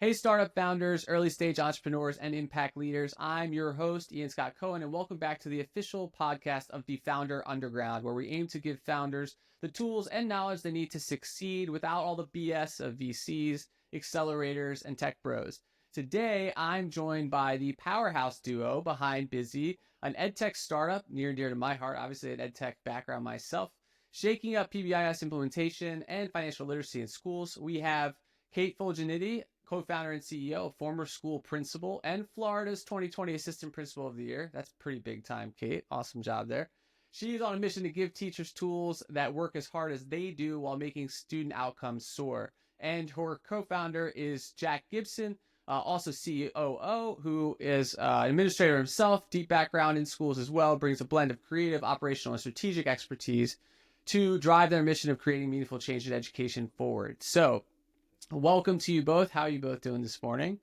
Hey, startup founders, early stage entrepreneurs, and impact leaders. I'm your host, Ian Scott Cohen, and welcome back to the official podcast of the Founder Underground, where we aim to give founders the tools and knowledge they need to succeed without all the BS of VCs, accelerators, and tech bros. Today, I'm joined by the powerhouse duo behind Bizi, an edtech startup near and dear to my heart, obviously an edtech background myself, shaking up PBIS implementation and financial literacy in schools. We have Kate Fulginiti, co-founder and CEO, former school principal, and Florida's 2020 Assistant Principal of the Year. That's pretty big time, Kate. Awesome job there. She's on a mission to give teachers tools that work as hard as they do while making student outcomes soar. And her co-founder is Jack Gibson, also COO, who is an administrator himself, deep background in schools as well, brings a blend of creative, operational, and strategic expertise to drive their mission of creating meaningful change in education forward. So, welcome to you both. How are you both doing this morning?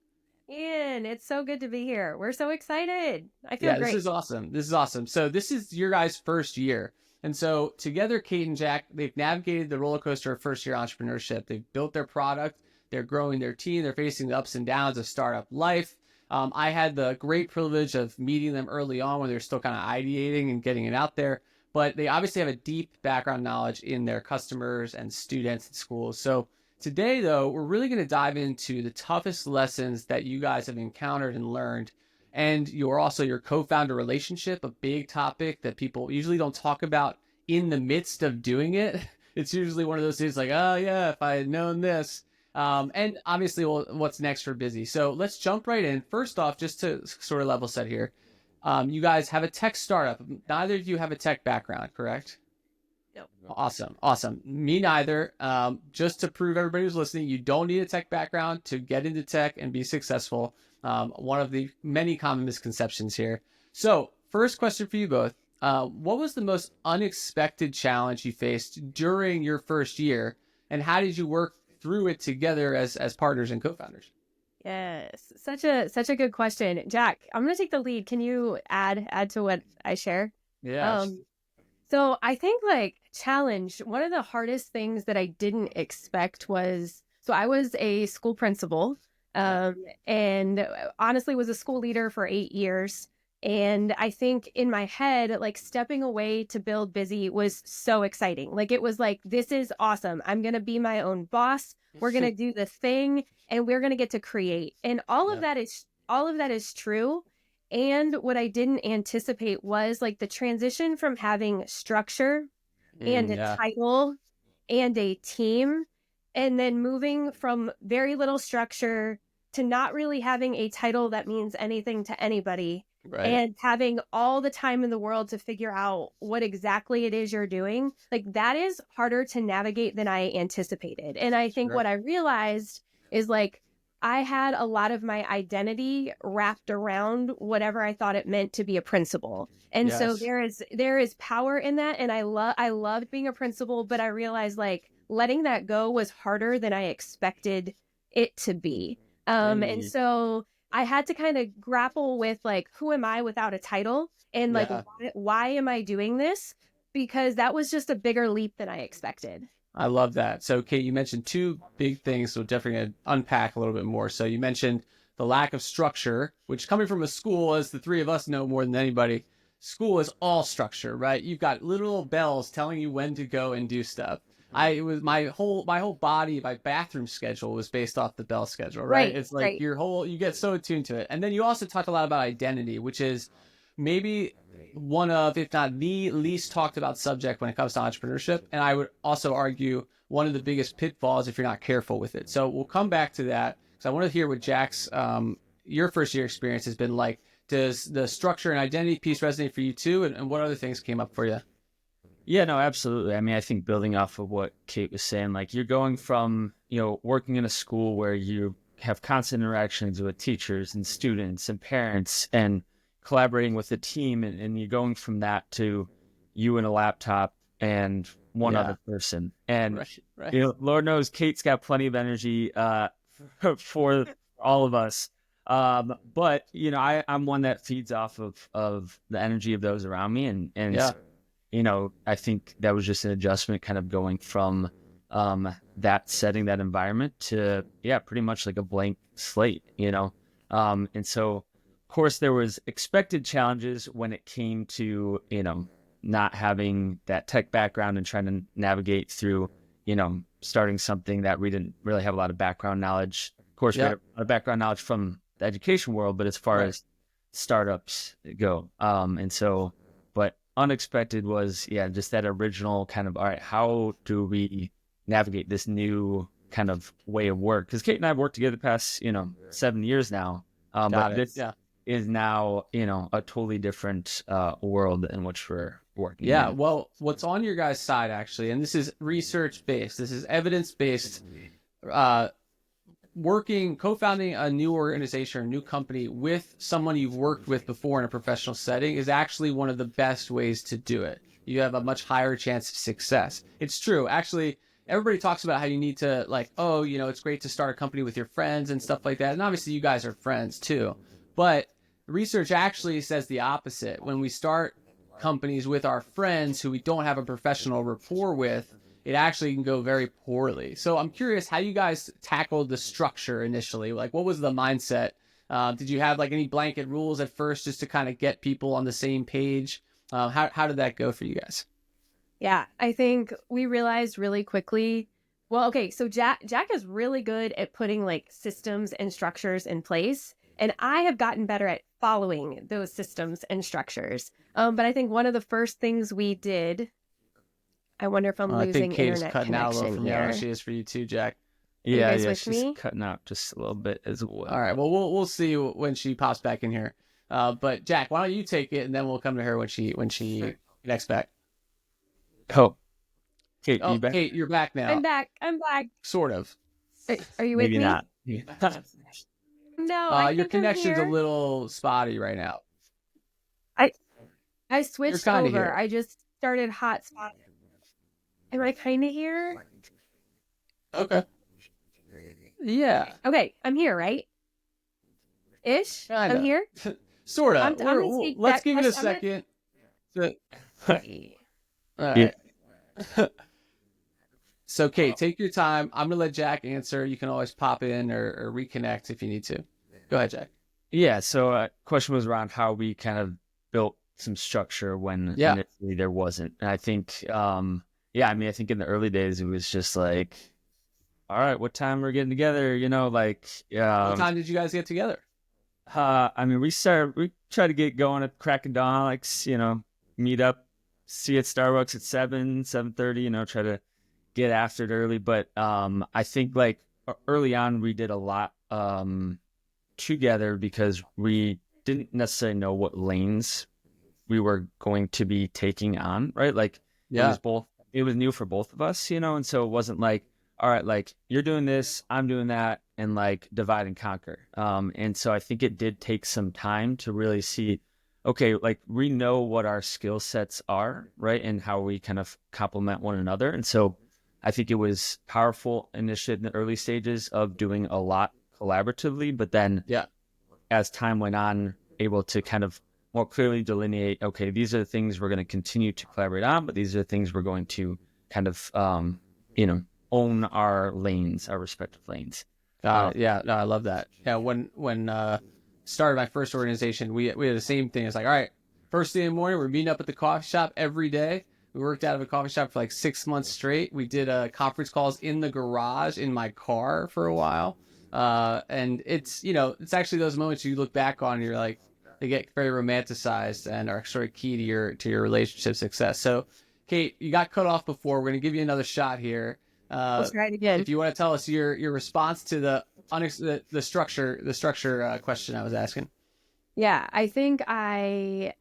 Ian, it's so good to be here. We're so excited. I feel great. This is awesome. This is awesome. So this is your guys' first year. And so together, Kate and Jack, they've navigated the roller coaster of first year entrepreneurship. They've built their product. They're growing their team. They're facing the ups and downs of startup life. I had the great privilege of meeting them early on when they're still kind of ideating and getting it out there. But they obviously have a deep background knowledge in their customers and students and schools. So today, though, we're really going to dive into the toughest lessons that you guys have encountered and learned. And your co-founder relationship, a big topic that people usually don't talk about in the midst of doing it. It's usually one of those things like, oh, yeah, if I had known this. And obviously, what's next for Bizi. So let's jump right in. First off, just to sort of level set here, you guys have a tech startup. Neither of you have a tech background, correct? Nope. Awesome. Me neither. Just to prove everybody who's listening, you don't need a tech background to get into tech and be successful. One of the many common misconceptions here. So first question for you both. What was the most unexpected challenge you faced during your first year, and how did you work through it together as partners and co-founders? Yes, such a good question. Jack, I'm going to take the lead. Can you add to what I share? Yeah. So I think challenge, one of the hardest things that I didn't expect was, so I was a school principal, and honestly was a school leader for 8 years. And I think in my head, stepping away to build Bizi was so exciting. It was this is awesome. I'm going to be my own boss. We're going to do the thing and we're going to get to create. And all of that is true. And what I didn't anticipate was the transition from having structure and a title and a team, and then moving from very little structure to not really having a title that means anything to anybody. Right. And having all the time in the world to figure out what exactly it is you're doing, that is harder to navigate than I anticipated. And I think what I realized is I had a lot of my identity wrapped around whatever I thought it meant to be a principal. And so there is power in that. And I loved being a principal, but I realized letting that go was harder than I expected it to be. And so I had to kind of grapple with who am I without a title, and why am I doing this? Because that was just a bigger leap than I expected. I love that. So, Kate, you mentioned two big things, so definitely going to unpack a little bit more. So you mentioned the lack of structure, which coming from a school, as the three of us know more than anybody, school is all structure, right? You've got literal bells telling you when to go and do stuff. My whole body, my bathroom schedule was based off the bell schedule, right? It's you get so attuned to it. And then you also talked a lot about identity, which is maybe one of, if not the least talked about subject when it comes to entrepreneurship. And I would also argue one of the biggest pitfalls if you're not careful with it. So we'll come back to that because I want to hear what Jack's, your first year experience has been like. Does the structure and identity piece resonate for you too? And what other things came up for you? Yeah, no, absolutely. I mean, I think building off of what Kate was saying, you're going from, working in a school where you have constant interactions with teachers and students and parents and collaborating with a team. And you're going from that to you and a laptop and one other person. And, Lord knows Kate's got plenty of energy for all of us. But, I'm one that feeds off of the energy of those around me. And I think that was just an adjustment kind of going from that setting, that environment to, pretty much like a blank slate, and so of course there was expected challenges when it came to, not having that tech background and trying to navigate through, starting something that we didn't really have a lot of background knowledge. Of course, we had a lot of background knowledge from the education world, but as far as startups go, and so, but unexpected was, just that original kind of, all right, how do we navigate this new kind of way of work? Because Kate and I have worked together the past, 7 years now, but this is now, a totally different world in which we're working. Yeah, well, what's on your guys' side actually, and this is research-based, this is evidence-based, co-founding a new organization or a new company with someone you've worked with before in a professional setting is actually one of the best ways to do it. You have a much higher chance of success. It's true. Actually, everybody talks about how you need to it's great to start a company with your friends and stuff like that. And obviously you guys are friends too. But research actually says the opposite. When we start companies with our friends who we don't have a professional rapport with, it actually can go very poorly. So I'm curious how you guys tackled the structure initially. Like, what was the mindset? Did you have like any blanket rules at first just to kind of get people on the same page? How did that go for you guys? Yeah, I think we realized really quickly. Well, okay, so Jack is really good at putting like systems and structures in place. And I have gotten better at following those systems and structures. But I think one of the first things we did, I wonder if I'm losing internet cutting out a little connection from here. you. She is for you too, Jack. Yeah, with she's me? cutting out just a little bit as well. All right. Well, we'll see when she pops back in here. But Jack, why don't you take it and then we'll come to her when she connects back. Oh, Kate, you back? Kate, you're back now. I'm back. Sort of. Are you with Maybe me? not. No, your connection's a little spotty right now. I switched You're kinda over. here. I just started hotspot. Am I kind of here? Okay. Yeah. Okay, I'm here, right? Ish? Kinda. I'm here? Sort of. I'm gonna take Let's that give it a question. second. All right. So, Kate, take your time. I'm going to let Jack answer. You can always pop in or reconnect if you need to. Go ahead, Jack. Yeah, so question was around how we kind of built some structure when initially there wasn't. And I think, I think in the early days, it was just like, all right, what time we're getting together? What time did you guys get together? We tried to get going at crack of dawn, like, meet up, see at Starbucks at 7:30, try to get after it early. But I think like early on, we did a lot together because we didn't necessarily know what lanes we were going to be taking on, right? Like, it was new for both of us, and so it wasn't like, all right, like you're doing this, I'm doing that, and like divide and conquer. And so I think it did take some time to really see, okay, like we know what our skill sets are, right? And how we kind of complement one another. And so I think it was powerful initially in the early stages of doing a lot collaboratively, but then as time went on, able to kind of more clearly delineate, okay, these are the things we're going to continue to collaborate on, but these are the things we're going to kind of, own our lanes, our respective lanes. Yeah, no, I love that. Yeah, when started my first organization, we had the same thing. It's like, all right, first thing in the morning, we're meeting up at the coffee shop every day. We worked out of a coffee shop for like 6 months straight. We did conference calls in the garage in my car for a while. And it's actually those moments you look back on and you're like, they get very romanticized and are sort of key to your relationship success. So, Kate, you got cut off before. We're going to give you another shot here. Let's try it again. If you want to tell us your response to the structure question I was asking. Yeah, I think I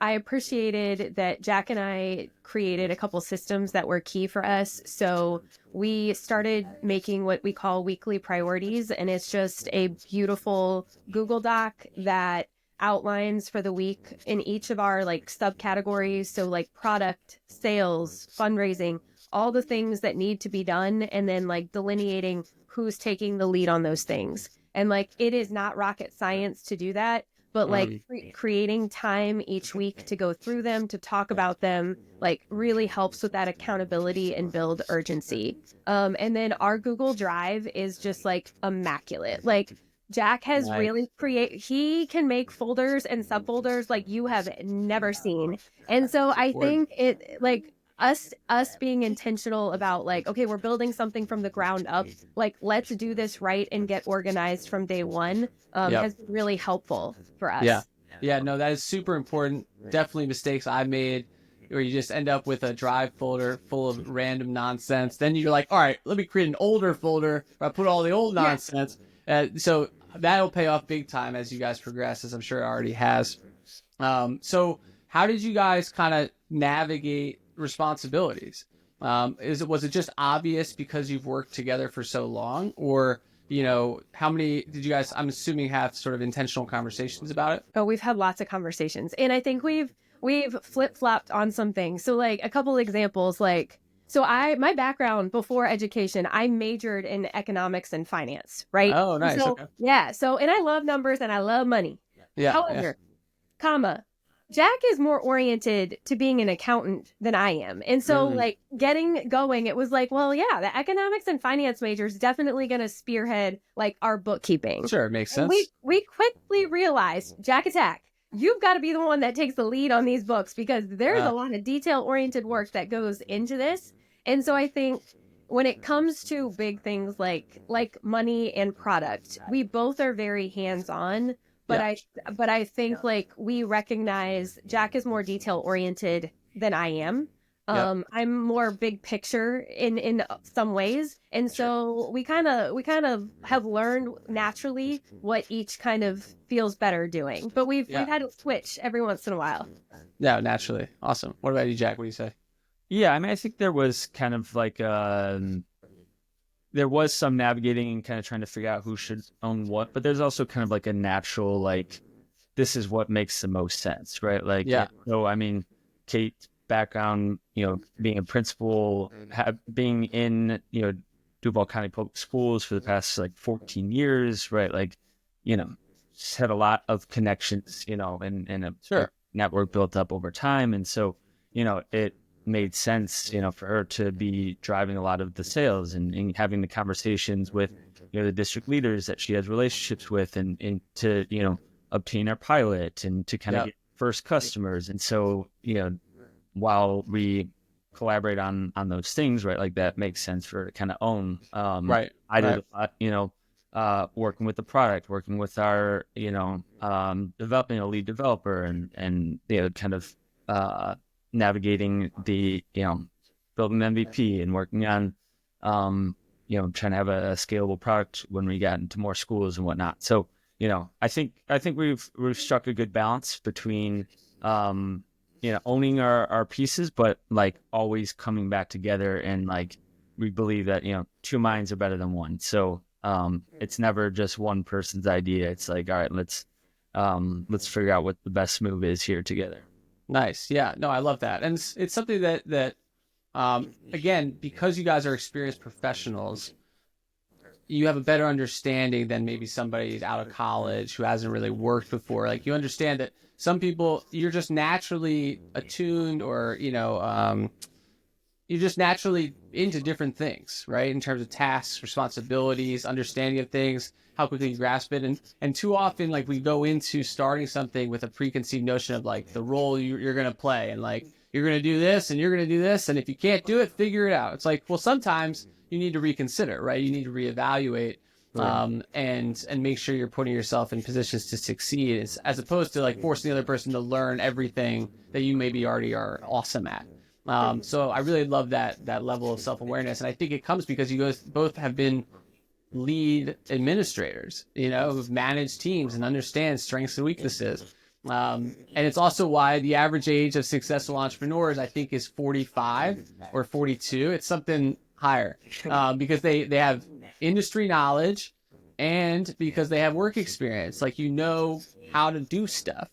appreciated that Jack and I created a couple systems that were key for us. So we started making what we call weekly priorities, and it's just a beautiful Google Doc that outlines for the week in each of our like subcategories. So like product, sales, fundraising, all the things that need to be done, and then like delineating who's taking the lead on those things. And like, it is not rocket science to do that, but like creating time each week to go through them, to talk about them, like really helps with that accountability and build urgency. And then our Google Drive is just like immaculate. Like Jack has really he can make folders and subfolders like you have never seen. And so I think it like us being intentional about like, okay, we're building something from the ground up, like let's do this right and get organized from day one, has been really helpful for us. Yeah, no, that is super important. Definitely mistakes I made where you just end up with a drive folder full of random nonsense. Then you're like, all right, let me create an older folder where I put all the old nonsense. So that'll pay off big time as you guys progress, as I'm sure it already has. So how did you guys kind of navigate responsibilities? Was it just obvious because you've worked together for so long, or how many did you guys, I'm assuming, have sort of intentional conversations about it? Oh, we've had lots of conversations, and I think we've flip-flopped on some things. So like a couple examples, like, so my background before education, I majored in economics and finance, right? Oh, nice. So, okay. yeah. So, and I love numbers and I love money. However, Jack is more oriented to being an accountant than I am. And so like getting going, it was like, well, yeah, the economics and finance major is definitely going to spearhead like our bookkeeping. Sure. Makes sense. We quickly realized, Jack Attack, you've got to be the one that takes the lead on these books because there's a lot of detail-oriented work that goes into this. And so I think when it comes to big things like money and product, we both are very hands-on. But I think like we recognize Jack is more detail-oriented than I am. I'm more big picture in some ways. And so we kind of have learned naturally what each kind of feels better doing. But we've had to switch every once in a while. Yeah, naturally. Awesome. What about you, Jack? What do you say? Yeah, I mean, I think there was kind of like there was some navigating and kind of trying to figure out who should own what, but there's also kind of like a natural, like, this is what makes the most sense, right? Like, so I mean, Kate's background, being a principal, being in, Duval County Public Schools for the past like 14 years, right? Like, just had a lot of connections, and a network built up over time. And so, it made sense, for her to be driving a lot of the sales and having the conversations with, the district leaders that she has relationships with and to, obtain our pilot and to kind of get first customers. And so, while we collaborate on those things, right, like that makes sense for her to kind of own. I did a lot, working with the product, working with our, developing a lead developer and kind of, navigating the, building the MVP and working on, trying to have a scalable product when we got into more schools and whatnot. So, I think we've struck a good balance between, owning our pieces, but like always coming back together. And like, we believe that, two minds are better than one. So, it's never just one person's idea. It's like, all right, let's figure out what the best move is here together. Nice. Yeah, no, I love that. And it's something that again, because you guys are experienced professionals, you have a better understanding than maybe somebody out of college who hasn't really worked before. Like, you understand that some people, you're just naturally attuned, or, you're just naturally into different things, right? In terms of tasks, responsibilities, understanding of things, how quickly you grasp it. And too often, like, we go into starting something with a preconceived notion of like the role you're going to play, and like, you're going to do this and you're going to do this. And if you can't do it, figure it out. It's like, well, sometimes you need to reconsider, right? You need to reevaluate, and make sure you're putting yourself in positions to succeed, as opposed to like forcing the other person to learn everything that you maybe already are awesome at. So I really love that level of self-awareness. And I think it comes because you guys both have been lead administrators, who've managed teams and understand strengths and weaknesses. And it's also why the average age of successful entrepreneurs, I think, is 45 or 42. It's something higher, because they have industry knowledge and because they have work experience. Like, how to do stuff,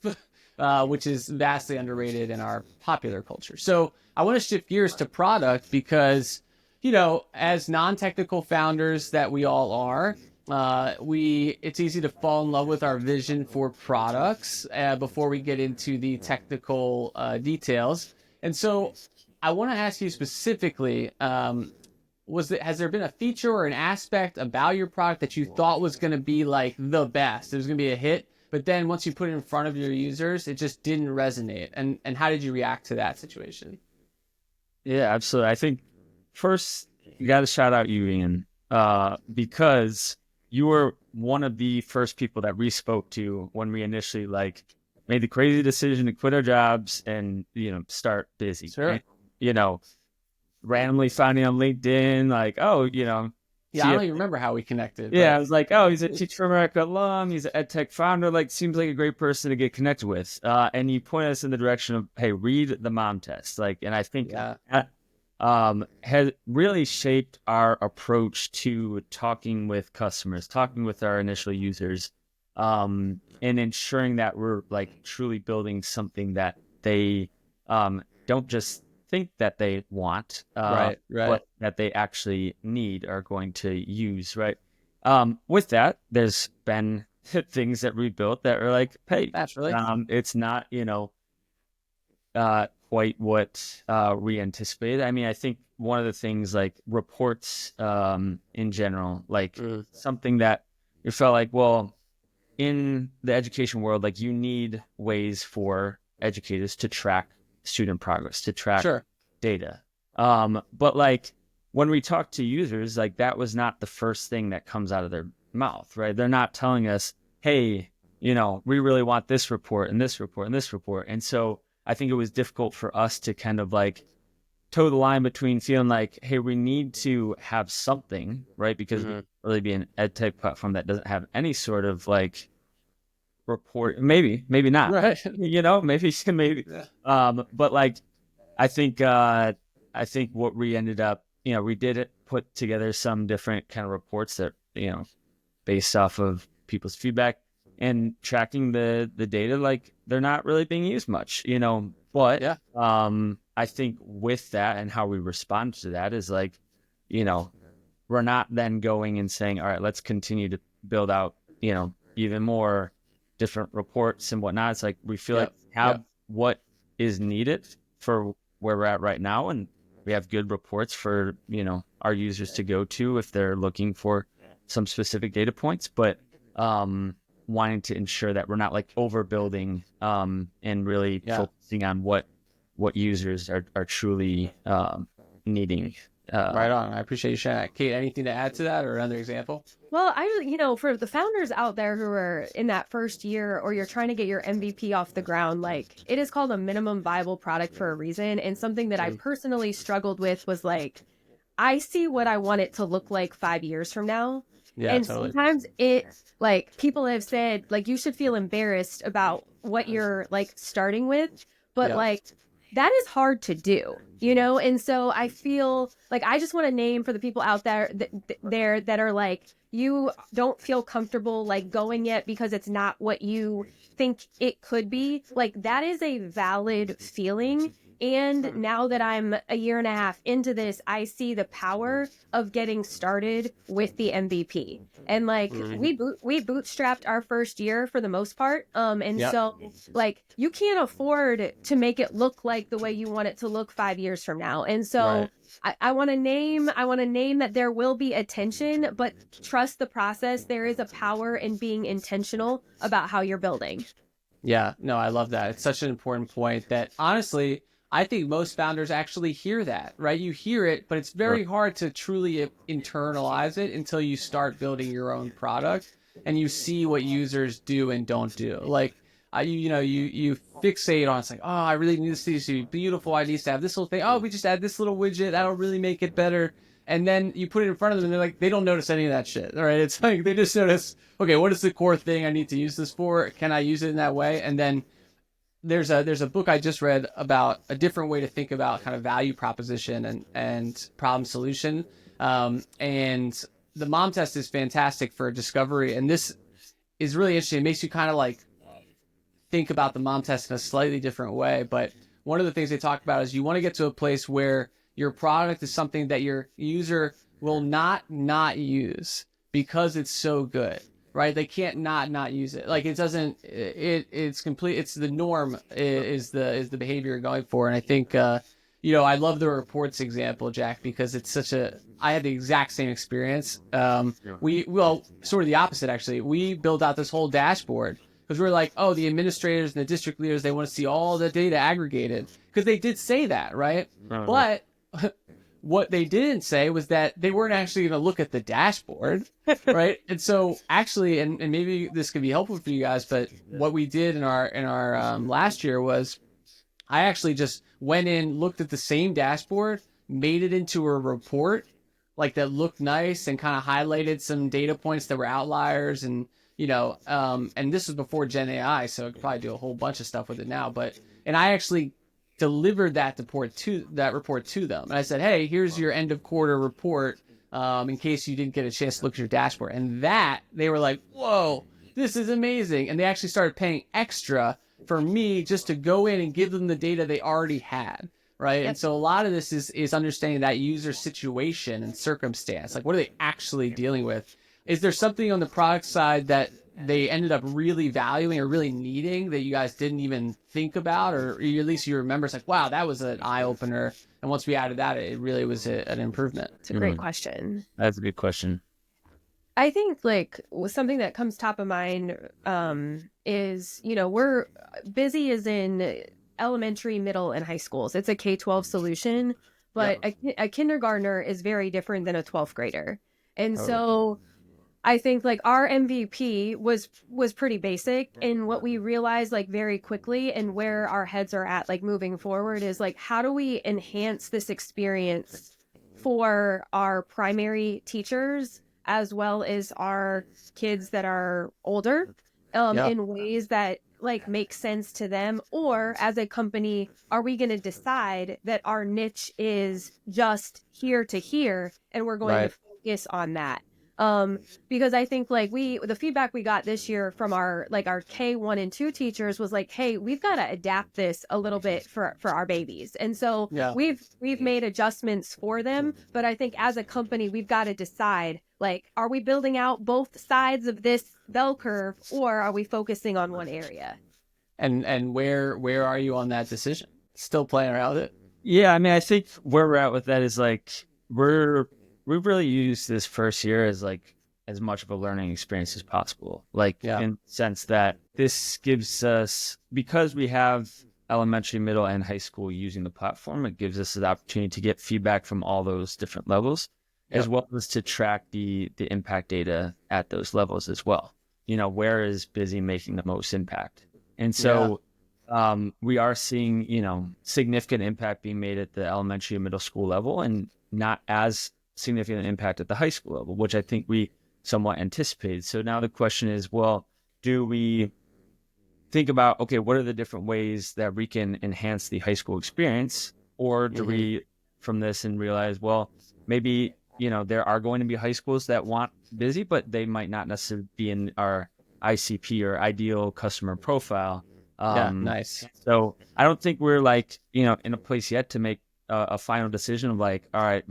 which is vastly underrated in our popular culture. So I want to shift gears to product because, as non-technical founders that we all are, it's easy to fall in love with our vision for products before we get into the technical details. And so I want to ask you specifically, has there been a feature or an aspect about your product that you thought was going to be like the best? It was going to be a hit, but then once you put it in front of your users, it just didn't resonate. And how did you react to that situation? Yeah, absolutely. I think first you got to shout out you, Ian, because you were one of the first people that we spoke to when we initially like made the crazy decision to quit our jobs and, start Bizi. Sure. And, randomly finding on LinkedIn, like, oh, Yeah, I don't even remember how we connected. Yeah, I was like, oh, he's a Teach for America alum. He's an EdTech founder. Like, seems like a great person to get connected with. And he pointed us in the direction of, hey, read the mom test. Like, and I think that has really shaped our approach to talking with customers, talking with our initial users, and ensuring that we're like truly building something that they don't just think that they want, right. but that they actually need, are going to use, right? With that, there's been things that we built that are like, hey, naturally, it's not, quite what we anticipated. I mean, I think one of the things like reports in general, like something that you felt like, well, in the education world, like you need ways for educators to track student progress, to track data. But like when we talk to users, like that was not the first thing that comes out of their mouth, right? They're not telling us, hey, we really want this report and this report and this report. And so I think it was difficult for us to kind of like toe the line between feeling like, hey, we need to have something, right? Because we really be an ed tech platform that doesn't have any sort of like report, maybe not, right? maybe. Yeah. But like, I think what we ended up, we did put together some different kind of reports that, based off of people's feedback and tracking the data, like they're not really being used much, but yeah. I think with that and how we respond to that is like, we're not then going and saying, all right, let's continue to build out, even more different reports and whatnot. It's like we feel like we have what is needed for where we're at right now, and we have good reports for our users to go to if they're looking for some specific data points, but wanting to ensure that we're not like overbuilding and really focusing on what users are truly needing. Right on. I appreciate you sharing that. Kate, anything to add to that or another example? Well, for the founders out there who are in that first year, or you're trying to get your MVP off the ground, like it is called a minimum viable product for a reason. And something that I personally struggled with was like, I see what I want it to look like 5 years from now. Yeah, and totally. Sometimes it, like people have said, like you should feel embarrassed about what you're like starting with, but like that is hard to do, And so I feel like I just want to name for the people out there that are like, you don't feel comfortable like going yet because it's not what you think it could be. Like that is a valid feeling. And now that I'm a year and a half into this, I see the power of getting started with the MVP. And like we bootstrapped our first year for the most part. So like you can't afford to make it look like the way you want it to look 5 years from now. And so I want to name that there will be attention, but trust the process. There is a power in being intentional about how you're building. Yeah, no, I love that. It's such an important point that honestly, I think most founders actually hear that, right? You hear it, but it's very hard to truly internalize it until you start building your own product and you see what users do and don't do. Like, you fixate on, it's like, oh, I really need this to be beautiful. I need to have this little thing. Oh, we just add this little widget. That'll really make it better. And then you put it in front of them and they're like, they don't notice any of that shit. All right. It's like, they just notice, okay, what is the core thing I need to use this for? Can I use it in that way? And then there's a book I just read about a different way to think about kind of value proposition and problem solution. And the mom test is fantastic for discovery. And this is really interesting. It makes you kind of like think about the mom test in a slightly different way. But one of the things they talk about is you want to get to a place where your product is something that your user will not use, because it's so good, right? They can't not use it. Like it doesn't, it's complete. It's the norm is the behavior you're going for. And I think, I love the reports example, Jack, because it's I had the exact same experience. Sort of the opposite, actually. We built out this whole dashboard because we're like, oh, the administrators and the district leaders, they want to see all the data aggregated, because they did say that, right? But what they didn't say was that they weren't actually going to look at the dashboard, right? And so actually, and maybe this could be helpful for you guys, but what we did in our last year was I actually just went in, looked at the same dashboard, made it into a report like that looked nice, and kind of highlighted some data points that were outliers, and and this was before Gen AI, so I could probably do a whole bunch of stuff with it now. And I actually delivered that report to them, and I said, hey, here's your end of quarter report, in case you didn't get a chance to look at your dashboard. And that, they were like, whoa, this is amazing. And they actually started paying extra for me just to go in and give them the data they already had, right? Yep. And so a lot of this is understanding that user situation and circumstance. Like, what are they actually dealing with? Is there something on the product side that they ended up really valuing or really needing that you guys didn't even think about, or at least you remember? It's like, wow, that was an eye-opener, and once we added that, it really was an improvement. It's a great question. That's a good question. I think something that comes top of mind is, we're Bizi is in elementary, middle, and high schools. It's a K-12 solution, but a kindergartner is very different than a 12th grader. And so I think our MVP was pretty basic, and what we realized very quickly, and where our heads are at moving forward, is how do we enhance this experience for our primary teachers as well as our kids that are older, in ways that make sense to them? Or as a company, are we going to decide that our niche is just here to here, and we're going to focus on that? Because I think the feedback we got this year from our K1 and 2 teachers was hey, we've got to adapt this a little bit for our babies. And so we've made adjustments for them. But I think as a company, we've got to decide, are we building out both sides of this bell curve, or are we focusing on one area? And where are you on that decision? Still playing around with it? Yeah, I mean, I think where we're at with that is we've really used this first year as as much of a learning experience as possible. In the sense that this gives us, because we have elementary, middle, and high school using the platform, it gives us the opportunity to get feedback from all those different levels, as well as to track the impact data at those levels as well. Where is Bizi making the most impact? And so we are seeing, significant impact being made at the elementary and middle school level, and not as significant impact at the high school level, which I think we somewhat anticipated. So now the question is, well, do we think about, okay, what are the different ways that we can enhance the high school experience? Or do we from this and realize, well, maybe, there are going to be high schools that want Bizi, but they might not necessarily be in our ICP or ideal customer profile. Nice. So I don't think we're in a place yet to make a final decision of all right,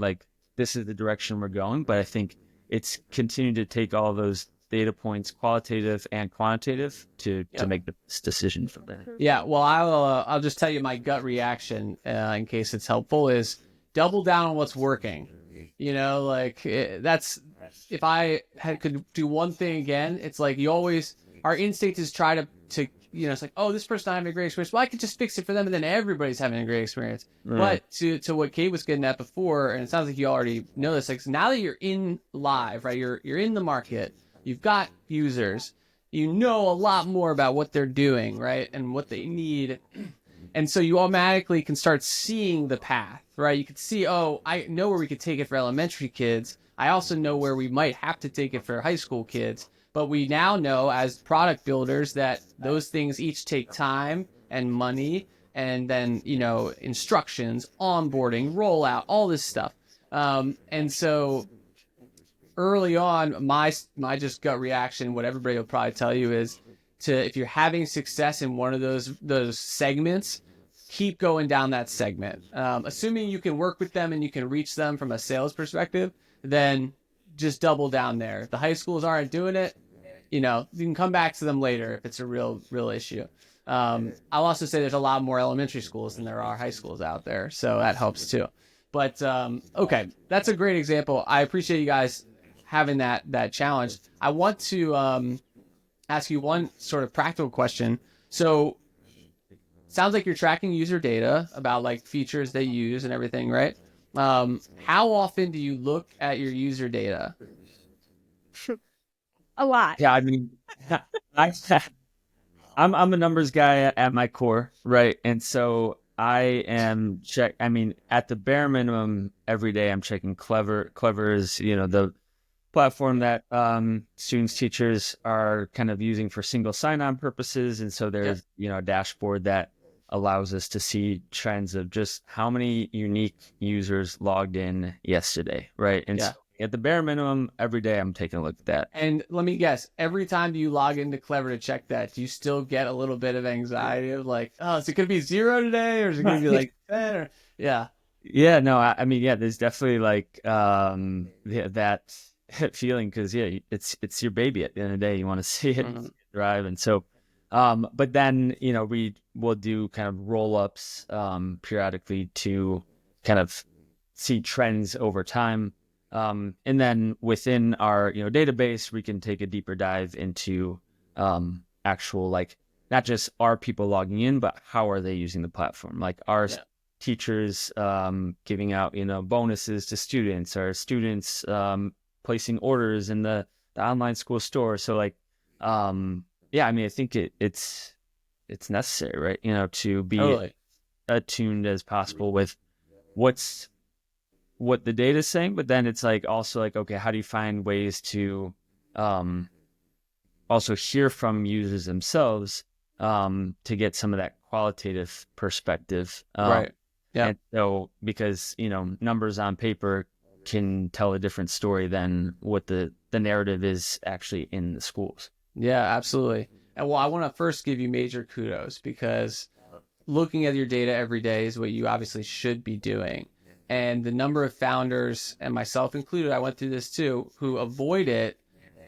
this is the direction we're going. But I think it's continuing to take all those data points, qualitative and quantitative, to make this decision from there. Yeah, well, I'll just tell you my gut reaction, in case it's helpful, is double down on what's working. That's, if I could do one thing again, it's our instinct is try to it's oh, this person having a great experience. Well, I could just fix it for them, and then everybody's having a great experience. Right. But to what Kate was getting at before, and it sounds like you already know this, now that you're in live, right? You're in the market, you've got users, a lot more about what they're doing, right, and what they need, and so you automatically can start seeing the path, right? You could see, oh, I know where we could take it for elementary kids. I also know where we might have to take it for high school kids. But we now know as product builders that those things each take time and money, and then, instructions, onboarding, rollout, all this stuff. And so early on, my just gut reaction, what everybody will probably tell you, is if you're having success in one of those segments, keep going down that segment. Assuming you can work with them and you can reach them from a sales perspective, then just double down there. If the high schools aren't doing it, you can come back to them later if it's a real issue. I'll also say there's a lot more elementary schools than there are high schools out there, so that helps too. But okay, that's a great example. I appreciate you guys having that challenge. I want to ask you one sort of practical question. So, sounds like you're tracking user data about like features they use and everything, right? How often do you look at your user data? A lot. Yeah, I mean, I'm a numbers guy at my core, right? And so I am at the bare minimum every day I'm checking Clever. Clever is, the platform that students, teachers are kind of using for single sign-on purposes. And so there's, a dashboard that allows us to see trends of just how many unique users logged in yesterday, right? And so at the bare minimum, every day I'm taking a look at that. And let me guess, every time you log into Clever to check that, do you still get a little bit of anxiety of like, oh, is it going to be 0 today? Or is it going to be like 10? Or... Yeah. Yeah, no, I mean, there's definitely like that feeling because, it's your baby at the end of the day. You want to see it thrive. And so, but then, we will do kind of roll-ups periodically to kind of see trends over time. And then within our database, we can take a deeper dive into actual, like, not just are people logging in, but how are they using the platform? Like, are teachers giving out bonuses to students? Are students placing orders in the online school store? So like, I mean, I think it's necessary, right? To be attuned as possible with what the data is saying, but then it's like also like, okay, how do you find ways to also hear from users themselves to get some of that qualitative perspective, right? Yeah. And so because numbers on paper can tell a different story than what the narrative is actually in the schools. Yeah, absolutely. And well, I want to first give you major kudos because looking at your data every day is what you obviously should be doing. And the number of founders, and myself included, I went through this too, who avoid it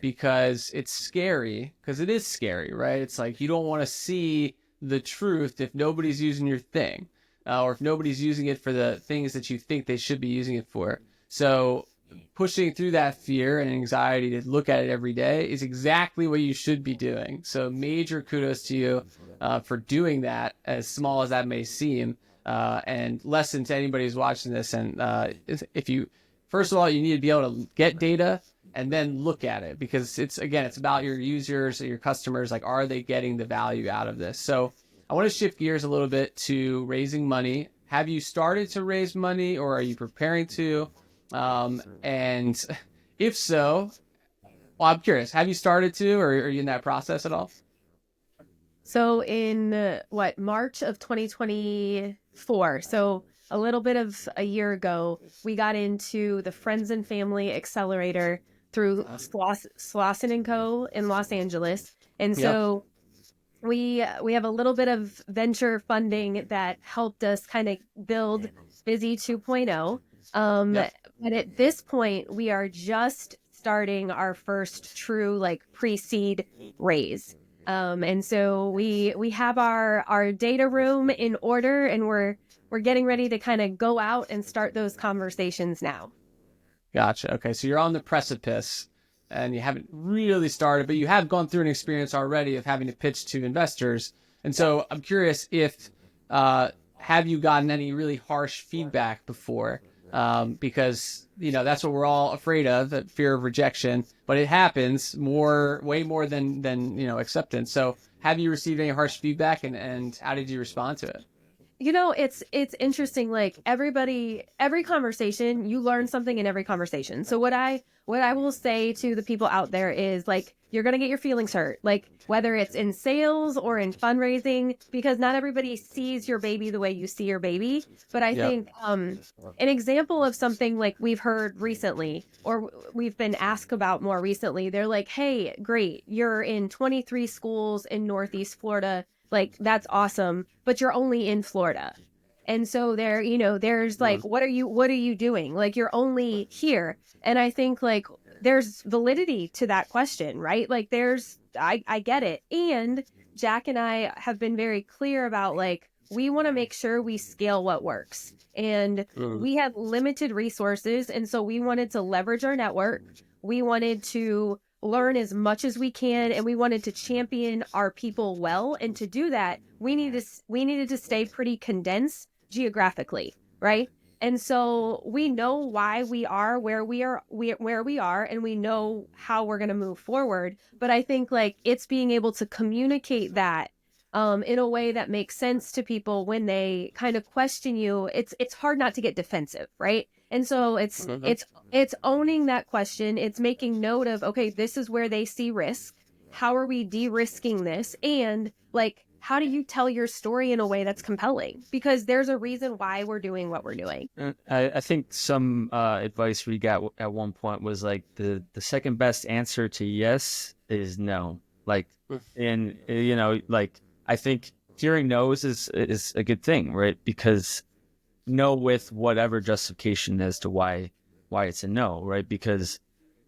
because it's scary, because it is scary, right? It's like you don't want to see the truth if nobody's using your thing, or if nobody's using it for the things that you think they should be using it for. So pushing through that fear and anxiety to look at it every day is exactly what you should be doing. So major kudos to you for doing that, as small as that may seem. And lesson to anybody who's watching this. And if you, first of all, you need to be able to get data and then look at it, because it's about your users or your customers. Like, are they getting the value out of this? So I want to shift gears a little bit to raising money. Have you started to raise money, or are you preparing to? And if so, well, I'm curious, have you started to, or are you in that process at all? So in March of 2024, so a little bit of a year ago, we got into the Friends and Family Accelerator through Slauson & Co. in Los Angeles. And so we have a little bit of venture funding that helped us kind of build Bizi 2.0. But at this point, we are just starting our first true pre-seed raise. And so we have our data room in order, and we're getting ready to kind of go out and start those conversations now. Gotcha. Okay. So you're on the precipice and you haven't really started, but you have gone through an experience already of having to pitch to investors. And so I'm curious if, have you gotten any really harsh feedback before? Because, that's what we're all afraid of, that fear of rejection, but it happens way more than acceptance. So have you received any harsh feedback, and how did you respond to it? It's interesting. Like every conversation, you learn something in every conversation. So what I will say to the people out there is you're going to get your feelings hurt, whether it's in sales or in fundraising, because not everybody sees your baby the way you see your baby. But I think an example of something we've heard recently, or we've been asked about more recently, they're like, hey, great, you're in 23 schools in Northeast Florida. That's awesome, but you're only in Florida. And so there's what are you doing? You're only here. And I think there's validity to that question, right? Like I get it. And Jack and I have been very clear about like, we want to make sure we scale what works. And we had limited resources. And so we wanted to leverage our network. We wanted to learn as much as we can. And we wanted to champion our people well. And to do that, we needed to stay pretty condensed geographically, right? And so we know why we are where we are, and we know how we're going to move forward. But I think like it's being able to communicate that in a way that makes sense to people when they kind of question you. It's hard not to get defensive, right? And so it's owning that question. It's making note of, okay, this is where they see risk. How are we de-risking this? And like, how do you tell your story in a way that's compelling? Because there's a reason why we're doing what we're doing. I think some advice we got at one point was like the second best answer to yes is no. Like, and you know, like I think hearing no's is a good thing, right? Because no with whatever justification as to why it's a no, right? Because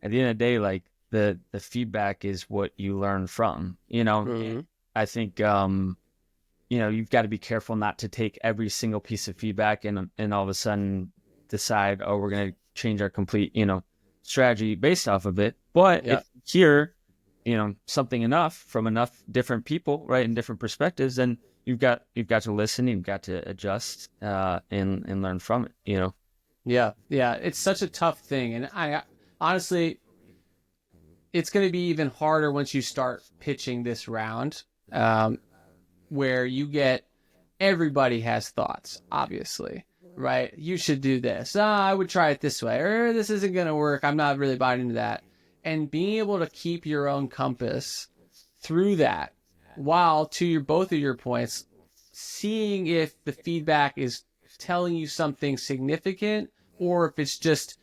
at the end of the day, like the feedback is what you learn from, you know. I think, you know, you've got to be careful not to take every single piece of feedback and all of a sudden decide, oh, we're going to change our complete, you know, strategy based off of it. But if you hear, you know, something enough from enough different people, right, and different perspectives, then you've got to listen, you've got to adjust and learn from it, you know. Yeah. It's such a tough thing. And I honestly, it's going to be even harder once you start pitching this round. Where you get everybody has thoughts, obviously, right? You should do this. I would try it this way, or this isn't going to work. I'm not really buying into that. And being able to keep your own compass through that, while to both of your points, seeing if the feedback is telling you something significant, or if it's just,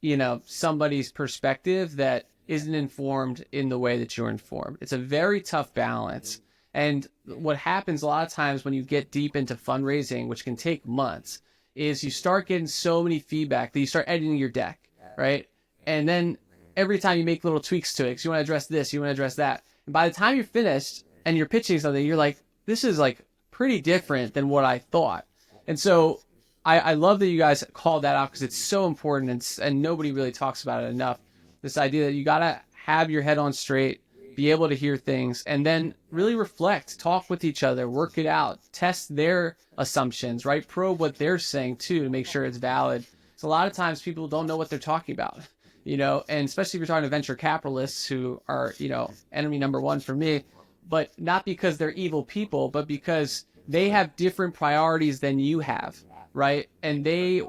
you know, somebody's perspective that isn't informed in the way that you're informed. It's a very tough balance. And what happens a lot of times when you get deep into fundraising, which can take months, is you start getting so many feedback that you start editing your deck, right? And then every time you make little tweaks to it, because you want to address this, you want to address that. And by the time you're finished and you're pitching something, you're like, this is like pretty different than what I thought. And so I love that you guys called that out because it's so important and nobody really talks about it enough. This idea that you got to have your head on straight, be able to hear things, and then really reflect, talk with each other, work it out, test their assumptions, right? Probe what they're saying too to make sure it's valid. So a lot of times people don't know what they're talking about, you know, and especially if you're talking to venture capitalists who are, you know, enemy number one for me, but not because they're evil people, but because they have different priorities than you have, right? And they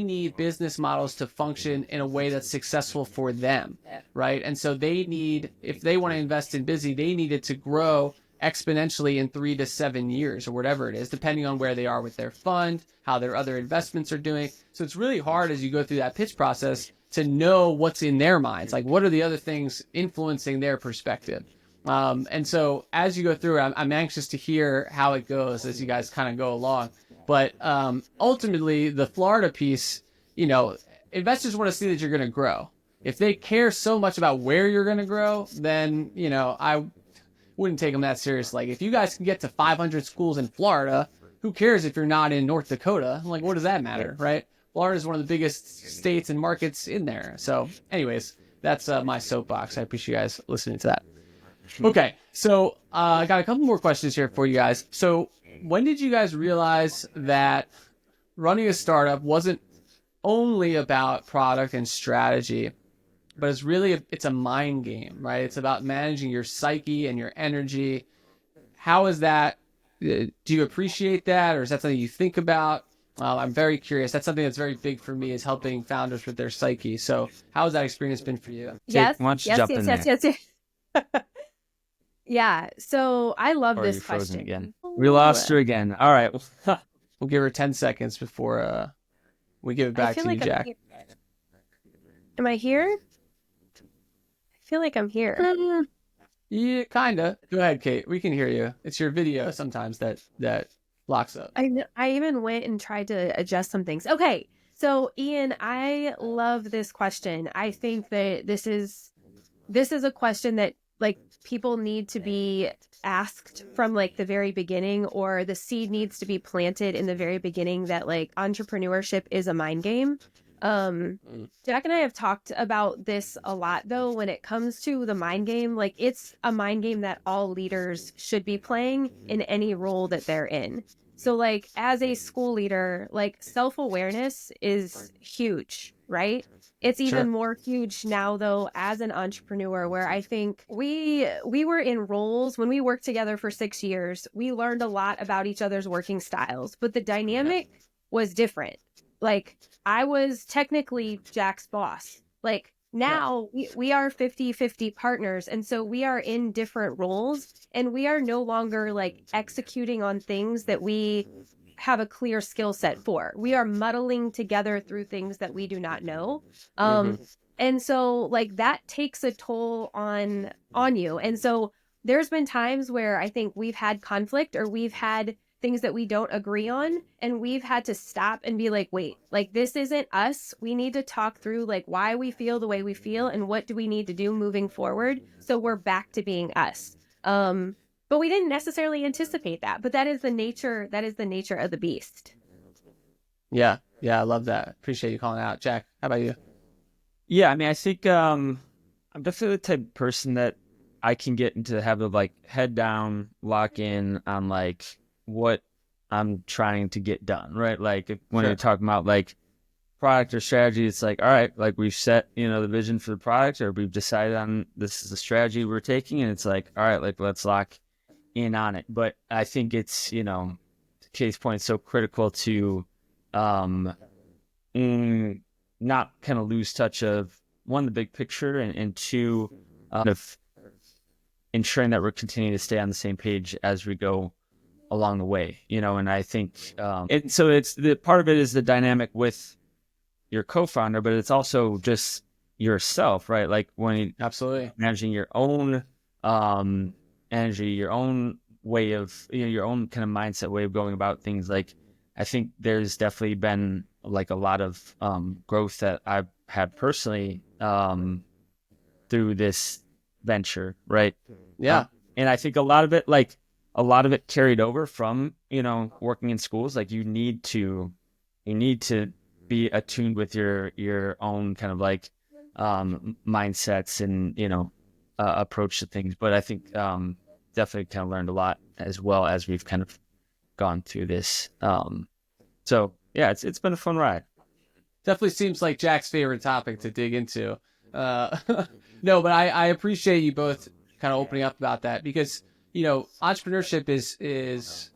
need business models to function in a way that's successful for them, right? And so they need, if they want to invest in Bizi, they need it to grow exponentially in 3 to 7 years or whatever it is, depending on where they are with their fund, how their other investments are doing. So it's really hard as you go through that pitch process to know what's in their minds. Like, what are the other things influencing their perspective? And so as you go through it, I'm anxious to hear how it goes as you guys kind of go along. But ultimately, the Florida piece, you know, investors want to see that you're going to grow. If they care so much about where you're going to grow, then, you know, I wouldn't take them that serious. Like, if you guys can get to 500 schools in Florida, who cares if you're not in North Dakota? Like, what does that matter, right? Florida is one of the biggest states and markets in there. So anyways, that's my soapbox. I appreciate you guys listening to that. Okay, so I got a couple more questions here for you guys. So when did you guys realize that running a startup wasn't only about product and strategy, but it's a mind game, right? It's about managing your psyche and your energy. How is that? Do you appreciate that, or is that something you think about? I'm very curious. That's something that's very big for me, is helping founders with their psyche. So how has that experience been for you? Yes, why don't you jump in there? yes. Yeah, so I love this frozen question. Again. We lost her again. All right. We'll give her 10 seconds before we give it back to you, Jack. Am I here? I feel like I'm here. Yeah, kind of. Go ahead, Kate. We can hear you. It's your video sometimes that locks up. I even went and tried to adjust some things. Okay, So, Ian, I love this question. I think that this is a question that like people need to be asked from like the very beginning, or the seed needs to be planted in the very beginning that like entrepreneurship is a mind game. Jack and I have talked about this a lot though when it comes to the mind game. Like it's a mind game that all leaders should be playing in any role that they're in. So like as a school leader, like self-awareness is huge, right? It's even Sure. more huge now though as an entrepreneur, where I think we were in roles when we worked together for 6 years. We learned a lot about each other's working styles, but the dynamic was different. Like I was technically Jack's boss. Like now we are 50-50 partners. And so we are in different roles, and we are no longer like executing on things that we have a clear skill set for. We are muddling together through things that we do not know. And so like that takes a toll on you. And so there's been times where I think we've had conflict, or we've had things that we don't agree on, and we've had to stop and be like, wait, like this isn't us. We need to talk through like why we feel the way we feel and what do we need to do moving forward so we're back to being us. But we didn't necessarily anticipate that, but that is the nature of the beast. Yeah. I love that. Appreciate you calling out. Jack, how about you? Yeah, I mean, I think I'm definitely the type of person that I can get into the habit of like head down, lock in on like what I'm trying to get done, right? Like when Sure. you're talking about like product or strategy, it's like, all right, like we've set, the vision for the product, or we've decided on this is the strategy we're taking, and it's like, all right, like let's lock in on it. But I think it's, case point, so critical to not kind of lose touch of one, the big picture, and two, of ensuring that we're continuing to stay on the same page as we go along the way, and I think, and so it's the part of it is the dynamic with your co-founder, but it's also just yourself, right? Like when Absolutely managing your own energy, your own way of, your own kind of mindset way of going about things. Like I think there's definitely been like a lot of growth that I've had personally through this venture, right? Yeah. And I think a lot of it carried over from, working in schools. Like you need to be attuned with your own kind of like mindsets and, approach to things. But I think definitely kind of learned a lot as well as we've kind of gone through this. So yeah, it's been a fun ride. Definitely seems like Jack's favorite topic to dig into. No, but I appreciate you both kind of opening up about that, because entrepreneurship is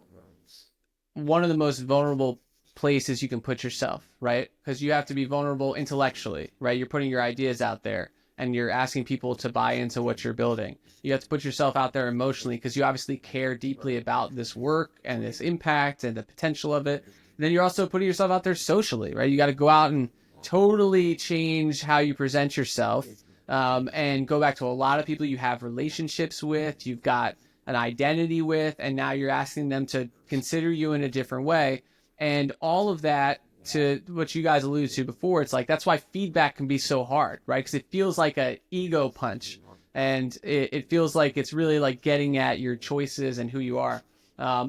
one of the most vulnerable places you can put yourself, right? Because you have to be vulnerable intellectually, right? You're putting your ideas out there and you're asking people to buy into what you're building. You have to put yourself out there emotionally because you obviously care deeply about this work and this impact and the potential of it. And then you're also putting yourself out there socially, right? You got to go out and totally change how you present yourself, and go back to a lot of people you have relationships with, you've got an identity with, and now you're asking them to consider you in a different way. And all of that, to what you guys alluded to before, it's like that's why feedback can be so hard, right? Because it feels like an ego punch, and it feels like it's really like getting at your choices and who you are.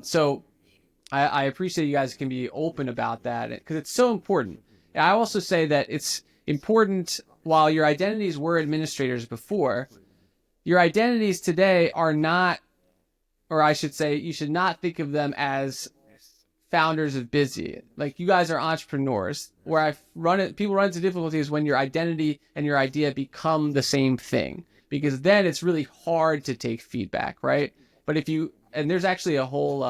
So I appreciate you guys can be open about that, because it's so important. And I also say that it's important, while your identities were administrators before, your identities today are not, or I should say, you should not think of them as founders of Bizi. Like, you guys are entrepreneurs. Where people run into difficulties when your identity and your idea become the same thing, because then it's really hard to take feedback, right? But and there's actually a whole,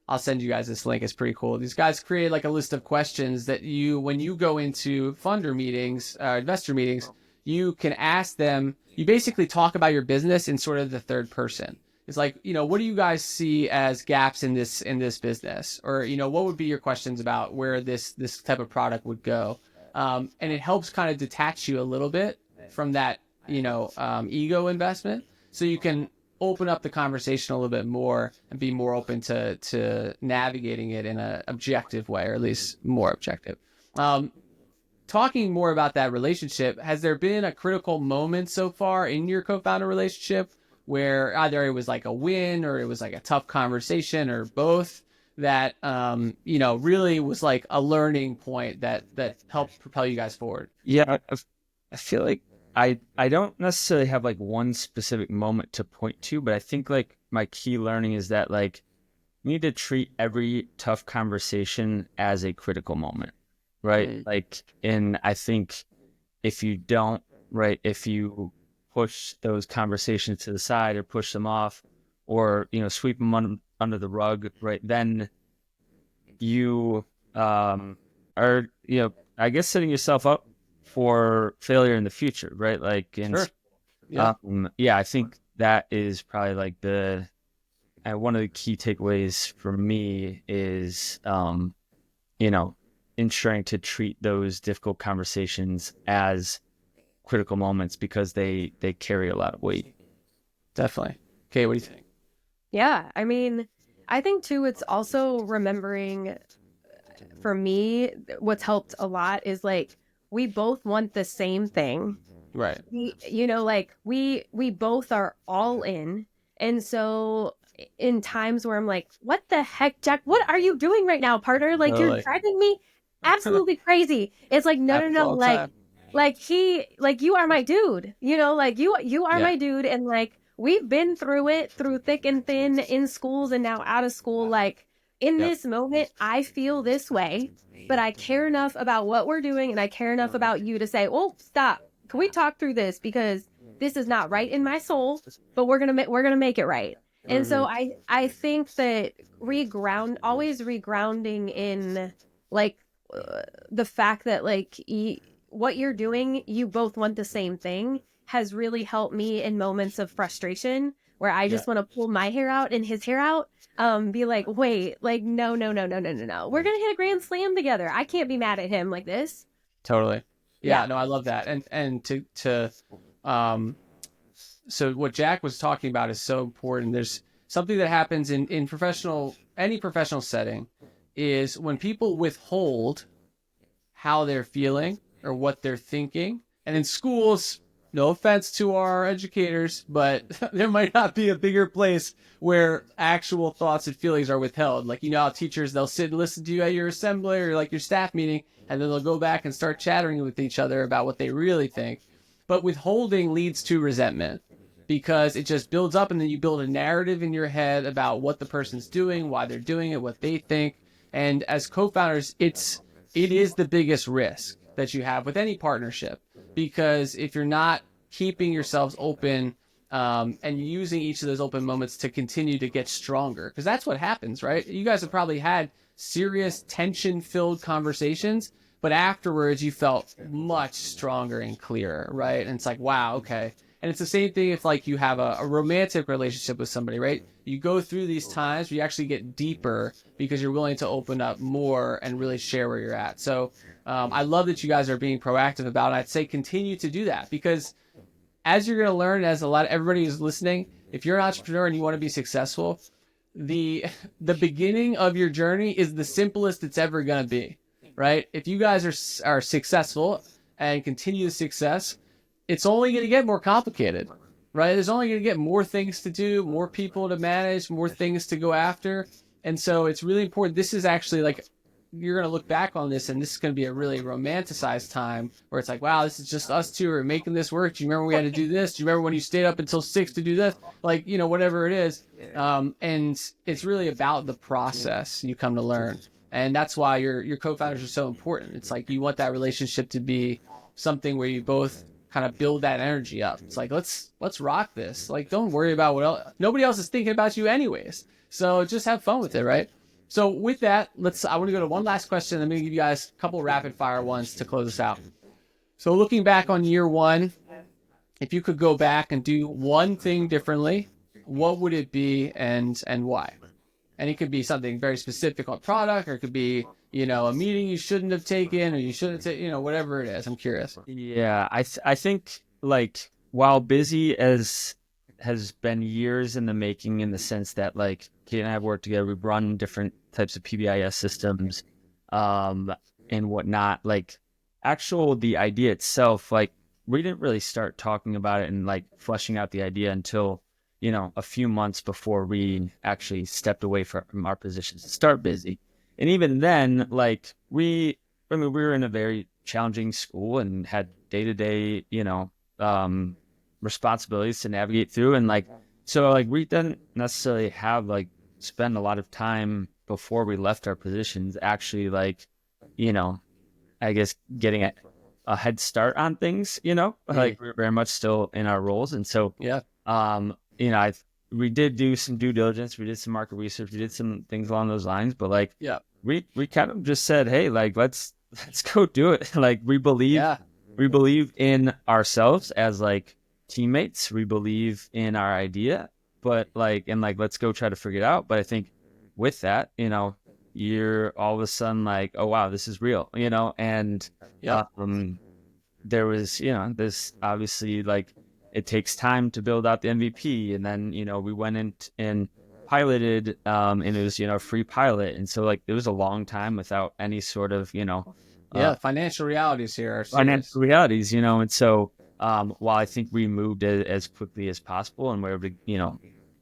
I'll send you guys this link. It's pretty cool. These guys create like a list of questions that when you go into funder meetings, investor meetings, you can ask them. You basically talk about your business in sort of the third person. It's like, what do you guys see as gaps in this business? Or, what would be your questions about where this type of product would go? And it helps kind of detach you a little bit from that, ego investment. So you can open up the conversation a little bit more and be more open to navigating it in an objective way, or at least more objective. Um, Talking more about that relationship, has there been a critical moment so far in your co-founder relationship where either it was like a win or it was like a tough conversation or both that really was like a learning point that helped propel you guys forward? Yeah, I feel like I don't necessarily have like one specific moment to point to, but I think like my key learning is that like you need to treat every tough conversation as a critical moment, right? Mm. Like, and I think if you don't, right, if you push those conversations to the side or push them off or, sweep them under the rug, right, then you are, I guess setting yourself up for failure in the future, right? Like, and Sure. Yeah. yeah, I think that is probably like one of the key takeaways for me is, ensuring to treat those difficult conversations as critical moments because they carry a lot of weight. Definitely. Okay, what do you think? Yeah, I mean, I think too, it's also remembering for me, what's helped a lot is like we both want the same thing. Right. We both are all in. And so in times where I'm like, what the heck, Jack, what are you doing right now, partner? Like you're Totally. driving me absolutely crazy. It's like, no, no, Happens no, all the time. like you are my dude, like you are Yeah. my dude. And like, we've been through it through thick and thin in schools and now out of school. Like in Yep. this moment, I feel this way, but I care enough about what we're doing. And I care enough about you to say, oh, stop. Can we talk through this? Because this is not right in my soul, but we're going to make it right. And so I think that always regrounding in like the fact that like what you're doing, you both want the same thing has really helped me in moments of frustration where I just want to pull my hair out and his hair out. Be like, wait, like, no, no, no, no, no, no, no. We're going to hit a grand slam together. I can't be mad at him like this. Totally. Yeah. Yeah, no, I love that. And so what Jack was talking about is so important. There's something that happens in any professional setting is when people withhold how they're feeling or what they're thinking. And in schools, no offense to our educators, but there might not be a bigger place where actual thoughts and feelings are withheld. Like, how teachers, they'll sit and listen to you at your assembly or like your staff meeting, and then they'll go back and start chattering with each other about what they really think. But withholding leads to resentment because it just builds up, and then you build a narrative in your head about what the person's doing, why they're doing it, what they think. And as co-founders, it is the biggest risk that you have with any partnership, because if you're not keeping yourselves open and using each of those open moments to continue to get stronger, because that's what happens, right? You guys have probably had serious tension-filled conversations, but afterwards you felt much stronger and clearer, right? And it's like, wow, okay. And it's the same thing if like you have a romantic relationship with somebody, right? You go through these times where you actually get deeper because you're willing to open up more and really share where you're at. So I love that you guys are being proactive about it. I'd say continue to do that, because as you're going to learn, as everybody who's listening, if you're an entrepreneur and you want to be successful, the beginning of your journey is the simplest it's ever going to be, right? If you guys are successful and continue the success, it's only going to get more complicated, right? There's only going to get more things to do, more people to manage, more things to go after. And so it's really important. This is actually like, you're going to look back on this and this is going to be a really romanticized time where it's like, wow, this is just us two are making this work. Do you remember we had to do this? Do you remember when you stayed up until 6 to do this? Like, whatever it is. And it's really about the process you come to learn. And that's why your co-founders are so important. It's like, you want that relationship to be something where you both kind of build that energy up. It's like, let's rock this. Like, don't worry about what else. Nobody else is thinking about you anyways. So just have fun with it, right? So with that, I want to go to one last question. I'm going to give you guys a couple rapid fire ones to close us out. So looking back on year one, if you could go back and do one thing differently, what would it be and why? And it could be something very specific on product, or it could be, a meeting you shouldn't have taken, or you shouldn't take, whatever it is. I'm curious. Yeah, I think like while Bizi has been years in the making, in the sense that like Kate and I have worked together, we've run different types of PBIS systems. and whatnot, like the idea itself, like we didn't really start talking about it and like fleshing out the idea until, a few months before we actually stepped away from our positions to start Bizi. And even then, like we were in a very challenging school and had day-to-day, responsibilities to navigate through. And like, so like we didn't necessarily have like spend a lot of time before we left our positions actually like, I guess getting a head start on things, like we're very much still in our roles. And so, we did do some due diligence. We did some market research. We did some things along those lines, but like, we kind of just said, hey, like, let's go do it. Like we believe in ourselves as like teammates. We believe in our idea, but like, and like, let's go try to figure it out. But I think with that, you're all of a sudden like, oh wow, this is real, and there was, this obviously like it takes time to build out the MVP, and then we went in and piloted, and it was free pilot, and so like it was a long time without any sort of financial realities here are serious. Financial realities, and so while I think we moved as quickly as possible and we were able to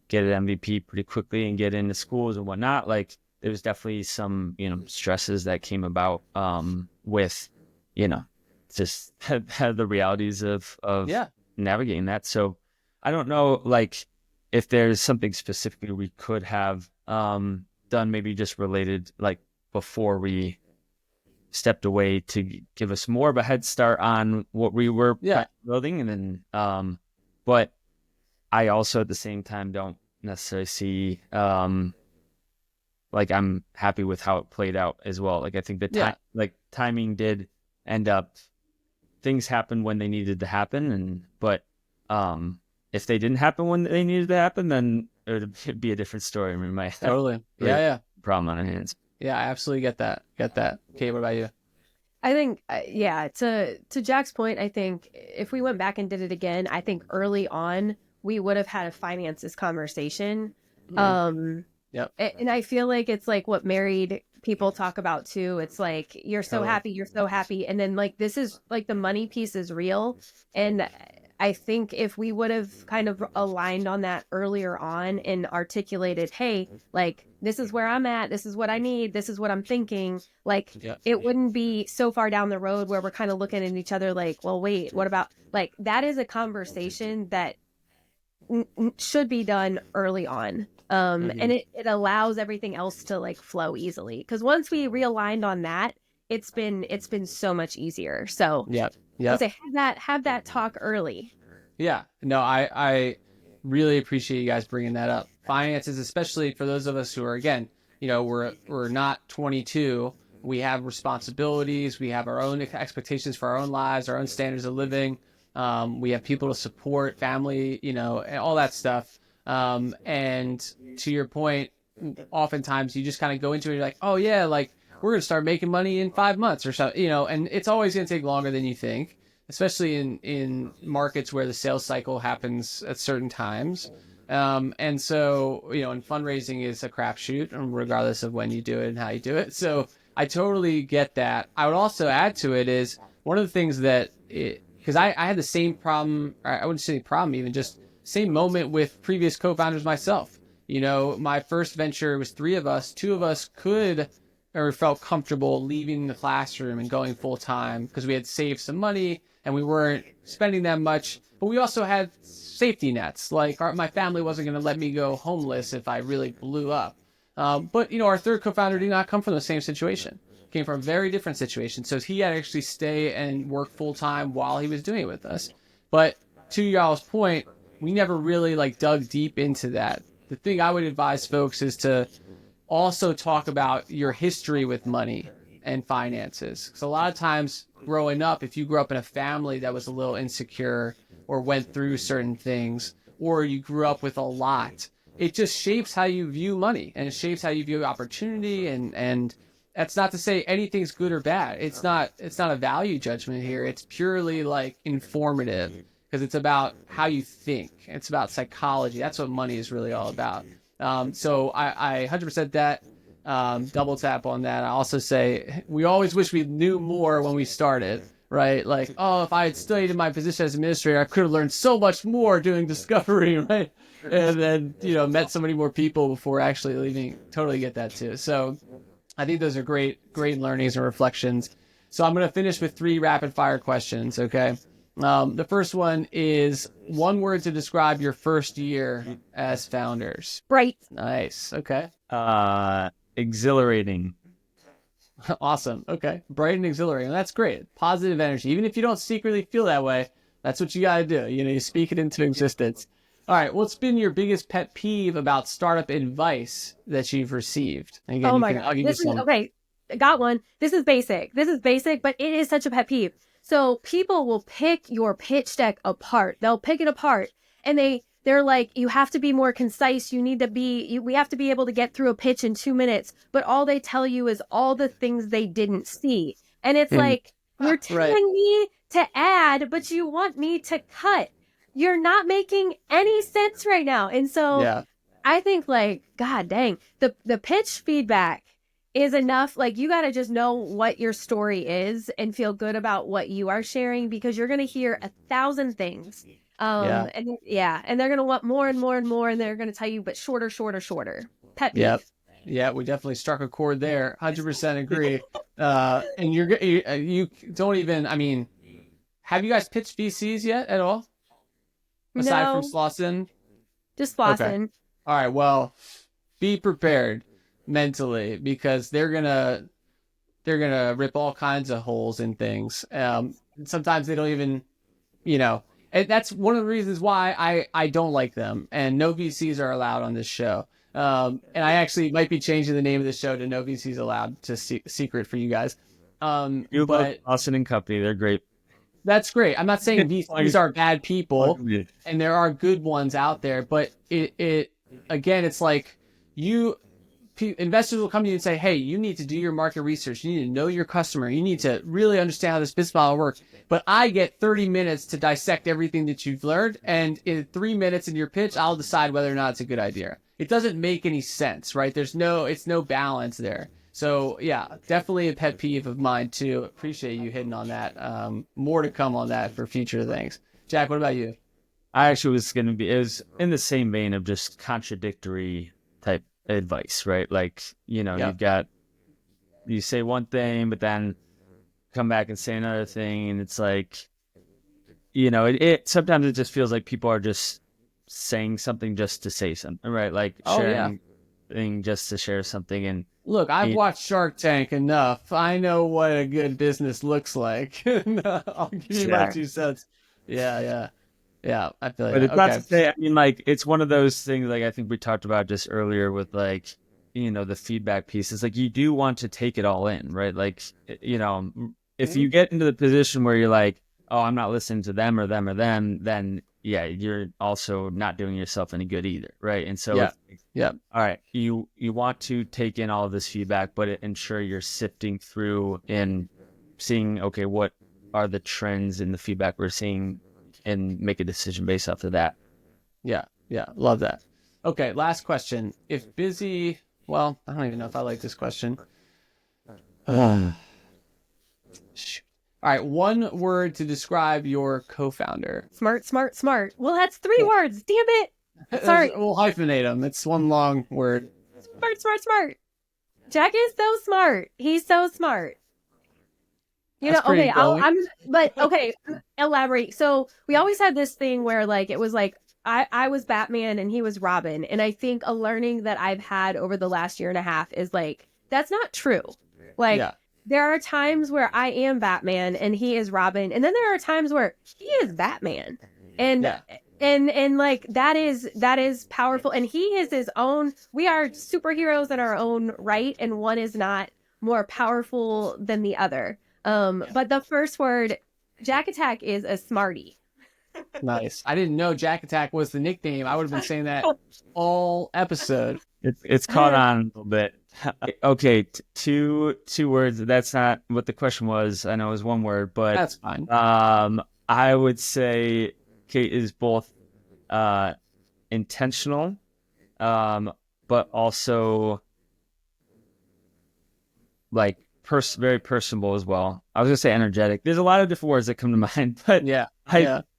get an MVP pretty quickly and get into schools and whatnot, like there was definitely some, stresses that came about with, just the realities of navigating that. So I don't know, like, if there's something specifically we could have done, maybe just related, like, before we stepped away to give us more of a head start on what we were building. And then, but I also at the same time don't necessarily see, like I'm happy with how it played out as well. Like I think the timing did end up, things happened when they needed to happen, but if they didn't happen when they needed to happen, then it'd be a different story. I mean, problem on our hands. Yeah, I absolutely get that. Kate, what about you? I think, to Jack's point, I think if we went back and did it again, I think early on we would have had a finances conversation. And I feel like it's like what married people talk about too. It's like, you're so happy. And then like, this is like the money piece is real. And I think if we would have kind of aligned on that earlier on and articulated, hey, like, this is where I'm at. This is what I need. This is what I'm thinking. Like, it wouldn't be so far down the road where we're kind of looking at each other like, well, wait, what about, like, that is a conversation that should be done early on. And it allows everything else to like flow easily. Because once we realigned on that, it's been so much easier. So I say have that talk early. Yeah, no, I really appreciate you guys bringing that up. Finances, especially for those of us who are, again, we're not 22. We have responsibilities. We have our own expectations for our own lives, our own standards of living. We have people to support, family, and all that stuff. And to your point, oftentimes you just kind of go into it, you're like, oh yeah, like we're going to start making money in 5 months or so, and it's always going to take longer than you think, especially in markets where the sales cycle happens at certain times. And so, and fundraising is a crapshoot regardless of when you do it and how you do it. So I totally get that. I would also add to it is one of the things that because I had the same problem, or I wouldn't say problem, even just same moment with previous co-founders myself. My first venture was 3 of us. 2 of us could or felt comfortable leaving the classroom and going full time because we had saved some money and we weren't spending that much. But we also had safety nets. Like my family wasn't going to let me go homeless if I really blew up. But our third co-founder did not come from the same situation. Came from a very different situation. So he had to actually stay and work full time while he was doing it with us. But to y'all's point, we never really like dug deep into that. The thing I would advise folks is to also talk about your history with money and finances. Because a lot of times growing up, if you grew up in a family that was a little insecure or went through certain things, or you grew up with a lot, it just shapes how you view money and it shapes how you view opportunity. And that's not to say anything's good or bad. It's not a value judgment here. It's purely like informative because it's about how you think. It's about psychology. That's what money is really all about. So I 100% that. double tap on that. I also say we always wish we knew more when we started, right? Like, oh, if I had stayed in my position as administrator, I could have learned so much more doing discovery, right? And then, met so many more people before actually leaving. Totally get that too. So I think those are great learnings and reflections. So I'm going to finish with 3 rapid fire questions. Okay. The first one is one word to describe your first year as founders. Bright. Nice. Okay. Exhilarating. Awesome. Okay. Bright and exhilarating. That's great. Positive energy. Even if you don't secretly feel that way, that's what you got to do. You speak it into existence. All right. What's been your biggest pet peeve about startup advice that you've received? Again, Oh my God. Okay. I got one. This is basic, but it is such a pet peeve. So people will pick your pitch deck apart. They'll pick it apart and they're like, you have to be more concise. We have to be able to get through a pitch in 2 minutes. But all they tell you is all the things they didn't see. And it's like, you're telling me to add, but you want me to cut. You're not making any sense right now. And so I think God dang, the pitch feedback is enough. Like, you got to just know what your story is and feel good about what you are sharing, because you're going to hear 1,000 things. And they're going to want more and more and more, and they're going to tell you, but shorter. Pet peeve. Yep. Yeah, we definitely struck a chord there. 100% agree. And you don't even, have you guys pitched VCs yet at all? Aside from Slauson? Just Slauson. Okay. All right, well, be prepared mentally, because they're gonna rip all kinds of holes in things. Sometimes they don't even, and that's one of the reasons why I don't like them. And no VCs are allowed on this show. And I actually might be changing the name of the show to No VCs Allowed, to secret for you guys. But Austin and Company, they're great. That's great. I'm not saying VCs are bad people, and there are good ones out there, but it again, it's like investors will come to you and say, hey, you need to do your market research. You need to know your customer. You need to really understand how this business model works. But I get 30 minutes to dissect everything that you've learned. And in 3 minutes in your pitch, I'll decide whether or not it's a good idea. It doesn't make any sense, right? It's no balance there. So yeah, definitely a pet peeve of mine too. Appreciate you hitting on that. More to come on that for future things. Jack, what about you? I actually it was in the same vein of just contradictory type advice, right? Like, you say one thing, but then come back and say another thing. And it's like, it sometimes it just feels like people are just saying something just to say something, right? Like sharing thing just to share something. And look, I've watched Shark Tank enough. I know what a good business looks like. I'll give you my 2 cents. Yeah. I feel like. But it's not to say. It's one of those things. Like, I think we talked about just earlier with the feedback piece. It's like, you do want to take it all in, right? Like, if you get into the position where you're like, oh, I'm not listening to them or them, then you're also not doing yourself any good either, right? And so, all right, you want to take in all of this feedback, but ensure you're sifting through and seeing, okay, what are the trends in the feedback we're seeing, and make a decision based off of that. Yeah, love that. Okay, last question. If Bizi, well, I don't even know if I like this question. Shoot. All right, one word to describe your co-founder. Smart. Well, that's 3 words. Damn it. Sorry. We'll hyphenate them. It's one long word. Smart. Jack is so smart. He's so smart. Okay, elaborate. So we always had this thing where it was like I was Batman and he was Robin. And I think a learning that I've had over the last year and a half is that's not true. There are times where I am Batman and he is Robin. And then there are times where he is Batman. And that is powerful. And he is his own. We are superheroes in our own right. And one is not more powerful than the other. But the first word, Jack Attack, is a smarty. Nice. I didn't know Jack Attack was the nickname. I would have been saying that all episode. It's caught on a little bit. Okay, 2 words. That's not what the question was. I know it was 1 word, but that's fine. I would say Kate is both intentional, but also like very personable as well. I was gonna say energetic. There's a lot of different words that come to mind, but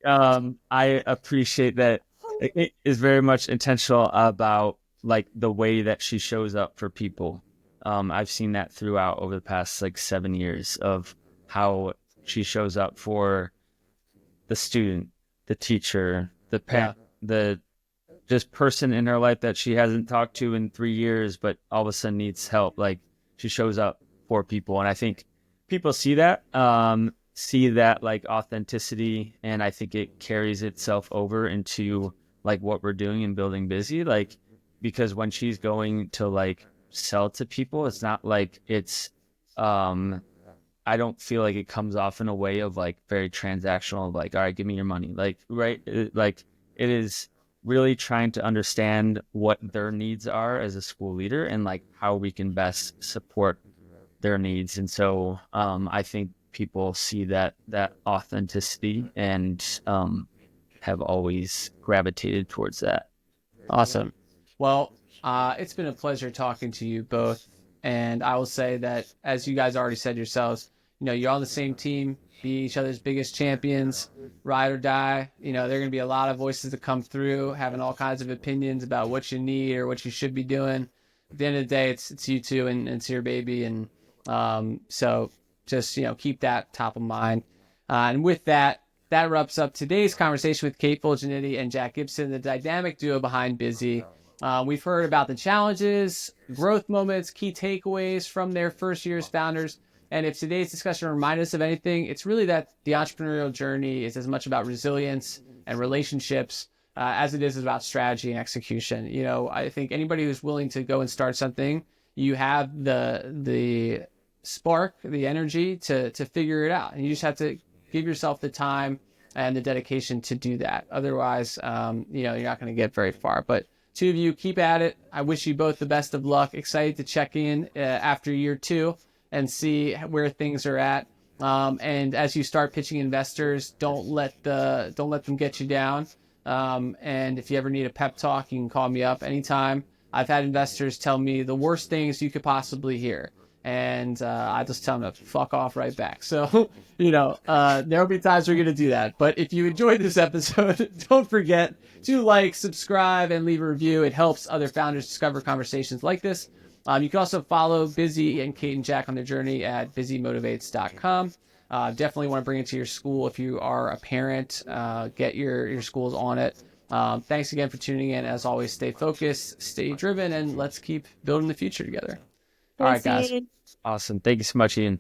I appreciate that it is very much intentional about like the way that she shows up for people. I've seen that throughout over the past like 7 years of how she shows up for the student, the teacher, the parent, the just person in her life that she hasn't talked to in 3 years, but all of a sudden needs help. Like she shows up for people. And I think people see that like authenticity. And I think it carries itself over into like what we're doing in building Bizi. Like, because when she's going to like sell to people, it's not like it's, I don't feel like it comes off in a way of like very transactional, like, all right, give me your money. Like, right. Like it is really trying to understand what their needs are as a school leader and like how we can best support their needs. And so I think people see that authenticity and have always gravitated towards that. Awesome. Well, it's been a pleasure talking to you both. And I will say that, as you guys already said yourselves, you're on the same team, be each other's biggest champions, ride or die. There are going to be a lot of voices that come through, having all kinds of opinions about what you need or what you should be doing. At the end of the day, it's you two and it's your baby. And so just, keep that top of mind. And with that wraps up today's conversation with Kate Fulginiti and Jack Gibson, the dynamic duo behind Bizi. We've heard about the challenges, growth moments, key takeaways from their first year as founders. And if today's discussion reminded us of anything, it's really that the entrepreneurial journey is as much about resilience and relationships as it is about strategy and execution. I think anybody who's willing to go and start something, you have the spark, the energy to figure it out. And you just have to give yourself the time and the dedication to do that. Otherwise, you're not going to get very far. But two of you, keep at it. I wish you both the best of luck. Excited to check in after year 2 and see where things are at. And as you start pitching investors, don't let them get you down. And if you ever need a pep talk, you can call me up anytime. I've had investors tell me the worst things you could possibly hear. And I just tell them to fuck off right back. So, there'll be times we're going to do that. But if you enjoyed this episode, don't forget to like, subscribe, and leave a review. It helps other founders discover conversations like this. You can also follow Bizi and Kate and Jack on their journey at bizimotivates.com. Definitely want to bring it to your school. If you are a parent, get your schools on it. Thanks again for tuning in. As always, stay focused, stay driven, and let's keep building the future together. All right, guys. Awesome. Thank you so much, Ian.